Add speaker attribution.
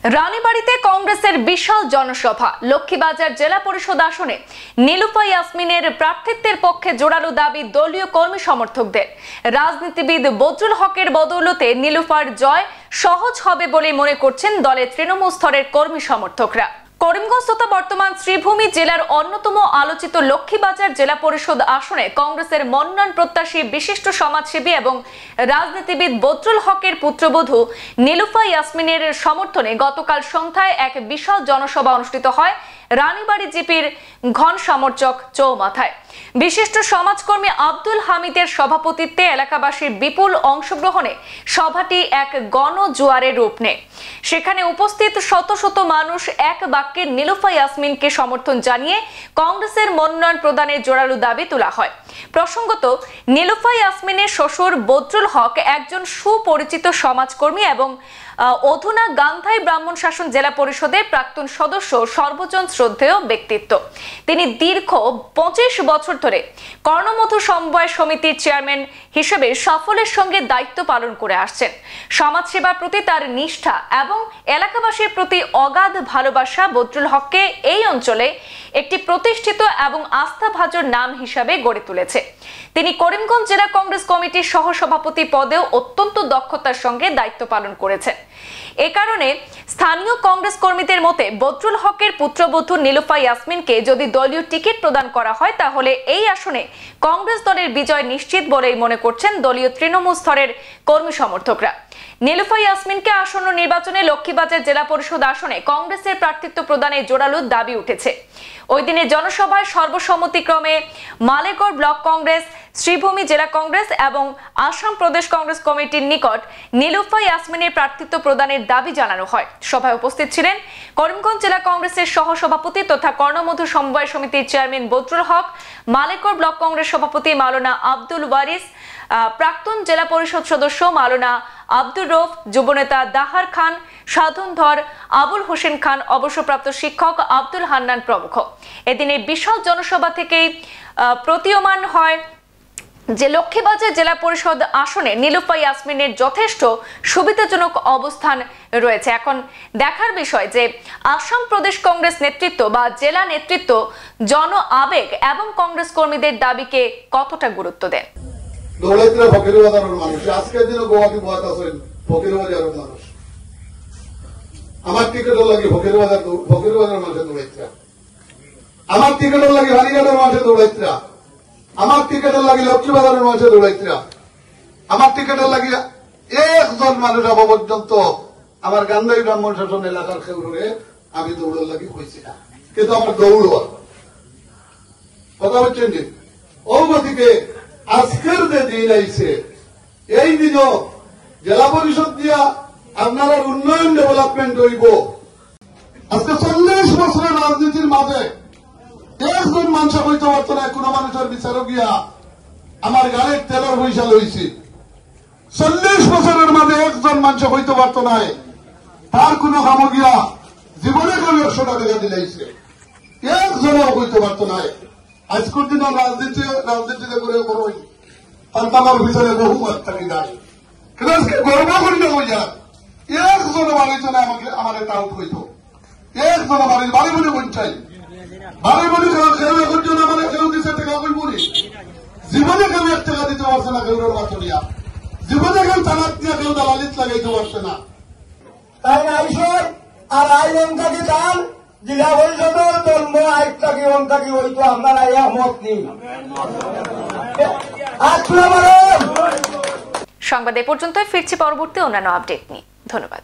Speaker 1: রানীবাড়িতে কংগ্রেসের বিশাল জনসভা। লক্ষ্মীবাজার জেলা পরিষদ আসনে নীলুফা ইয়াসমিনের প্রার্থিত্বের পক্ষে জোরালো দাবি দলীয় কর্মী সমর্থকদের। রাজনীতিবিদ বদরুল হকের বদৌলতে নীলুফার জয় সহজ হবে বলে মনে করছেন দলের তৃণমূল স্তরের কর্মী সমর্থকরা। করিমগঞ্জ তথা বর্তমান শ্রীভূমি জেলার অন্যতম আলোচিত লক্ষ্মীবাজার জেলা পরিষদ আসনে কংগ্রেসের মনোনয়ন প্রত্যাশী বিশিষ্ট সমাজসেবী এবং রাজনীতিবিদ বদরুল হকের পুত্রবধূ নীলুফা ইয়াসমিনের সমর্থনে গতকাল সন্ধ্যায় এক বিশাল জনসভা অনুষ্ঠিত হয় রানীবাড়ি জিপির ঘন সমর্চক চৌমাথায়। বিশিষ্ট সমাজকর্মী আব্দুল হামিদের সভাপতিত্বে এলাকাবাসীর বিপুল অংশগ্রহণে সভাটি এক গণজোয়ারের রূপ নেয়। সেখানে উপস্থিত শত শত মানুষ এক বাক্যে নীলুফা ইয়াসমিনকে সমর্থন জানিয়ে কংগ্রেসের মনোনয়ন প্রদানের জোরালো দাবি তোলা হয়। প্রসঙ্গত, নীলুফা ইয়াসমিনের শ্বশুর বদরুল হক একজন সুপরিচিত সমাজকর্মী এবং অধুনা গান্ধাই ব্রাহ্মণ শাসন জেলা পরিষদের প্রাক্তন সদস্য, সর্বজন শ্রদ্ধেয় ব্যক্তিত্ব। তিনি দীর্ঘ 25 বছর ধরে কর্ণমধু সমবায় সমিতির চেয়ারম্যান হিসেবে সাফল্যের সঙ্গে দায়িত্ব পালন করে আসছেন। সমাজসেবার প্রতি তার নিষ্ঠা এবং এলাকাবাসীর প্রতি অগাধ ভালোবাসা বদরুল হককে এই অঞ্চলে একটি প্রতিষ্ঠিত এবং আস্থাভাজন নাম হিসাবে গড়ে তুলেছে। তিনি করিমগঞ্জ জেলা কংগ্রেস কমিটির সহসভাপতি পদেও অত্যন্ত দক্ষতার সঙ্গে দায়িত্ব পালন করেছেন। এ কারণে স্থানীয় কংগ্রেস কর্মীদের মতে বদরুল হকের পুত্রবধূ নীলুফা ইয়াসমিনকে যদি দলীয় টিকিট প্রদান করা হয় তাহলে এই আসনে কংগ্রেস দলের বিজয় নিশ্চিত বলেই মনে করছেন দলীয় তৃণমূল স্তরের কর্মী সমর্থকরা। নীলুফা ইয়াসমিনকে আসন্ন নির্বাচনে লক্ষ্মীবাজার জেলা পরিষদ আসনে কংগ্রেসের প্রার্থিত্ব প্রদানের জোরালো দাবি উঠেছে। ওই দিনের জনসভায় সর্বসম্মতিক্রমে মালেগড় ব্লক কংগ্রেস, শ্রীভূমি জেলা কংগ্রেস এবং আসাম প্রদেশ কংগ্রেস কমিটির নিকট নীলুফা ইয়াসমিনের প্রার্থিত্ব প্রদানের দাবি জানানো হয়। সভায় উপস্থিত ছিলেন করিমগঞ্জ জেলা কংগ্রেসের সহসভাপতি তথা কর্ণমধু সমবায় সমিতির চেয়ারম্যান বদরুল হক, মালেগড় ব্লক কংগ্রেস সভাপতি মাওলানা আব্দুল ওয়ারিস, প্রাক্তন জেলা পরিষদ সদস্য মাওলানা আব্দুর রৌফ, যুবনেতা দাহার খান, সাধনধর আবুল হোসেন খান, অবসরপ্রাপ্ত শিক্ষক আব্দুল হান্নান প্রমুখ। এদিনের বিশাল জনসভা থেকেই প্রতীয়মান হয় যে লক্ষ্মীবাজার জেলা পরিষদ আসনে নীলুফা ইয়াসমিনের যথেষ্ট সুবিধাজনক অবস্থান রয়েছে। এখন দেখার বিষয় যে আসাম প্রদেশ কংগ্রেস নেতৃত্ব বা জেলা নেতৃত্ব জন আবেগ এবং কংগ্রেস কর্মীদের দাবিকে কতটা গুরুত্ব দেন।
Speaker 2: আমার টিকিটের লাগে ফকিরবাজার মানুষের দৌড়াইতরা, আমার টিকিটের লাগে হারিঘাটের মানুষের দৌড়াইতরা, আমার টিকিটের লাগে লক্ষ্মীবাজারের মানুষের দৌড়াইতরা, আমার টিকিটের লাগে একজন মানুষ আবার পর্যন্ত আমার গান্ধাই ব্রাহ্মণ শাসন এলাকার খেউরে আমি দৌড়ের লাগে হয়েছি না, কিন্তু আমার দৌড় কথা হচ্ছেন যে অবদিকে আজকের যে দিন আইছে এই দিনও জেলা পরিষদ দিয়া আপনারা উন্নয়ন ডেভেলপমেন্ট হইব। আজকে 40 বছরের রাজনীতির মাঝে একজন মানুষ হইতে পারত না, কোন মানুষের বিচারও গিয়া আমার গাড়ির তেলের পয়সা লইছি। 40 বছরের মাঝে একজন মানুষ হইতে পারত না, তার কোন কাম গিয়া জীবনে কেউ 100 টাকা দিলাইছে, একজনও হইতে পারত না। আজকের দিন রাজনীতিতে করে বড়ই আমার ভিতরে বহু থাকি যায়, কিন্তু আজকে গর্ব করি না হইয়া একজন বাড়িজনে আমাকে আমার টাউট হইত, একজন বাড়ি বলে বঞ্চাই বাড়ি বলে কেউ একজন আমাদের কেউ দিচ্ছে টাকা কই বলি, জীবনে কেউ 1 টাকা দিতে পারছে না, কেউ বাচনিয়া জীবনে কেউ টাকাত দিয়ে কেউ দালালিত লাগাইতে পারছে না।
Speaker 3: তাই আইসর আর আইন থাকি দান জেলা পরিষদের জন্ম আইন থাকি অন থাকি হইতো আপনার আইয়া মত নেই।
Speaker 1: সংবাদ এ পর্যন্তই, ফিরছি পরবর্তী অন্যান্য আপডেট নিয়ে। ধন্যবাদ।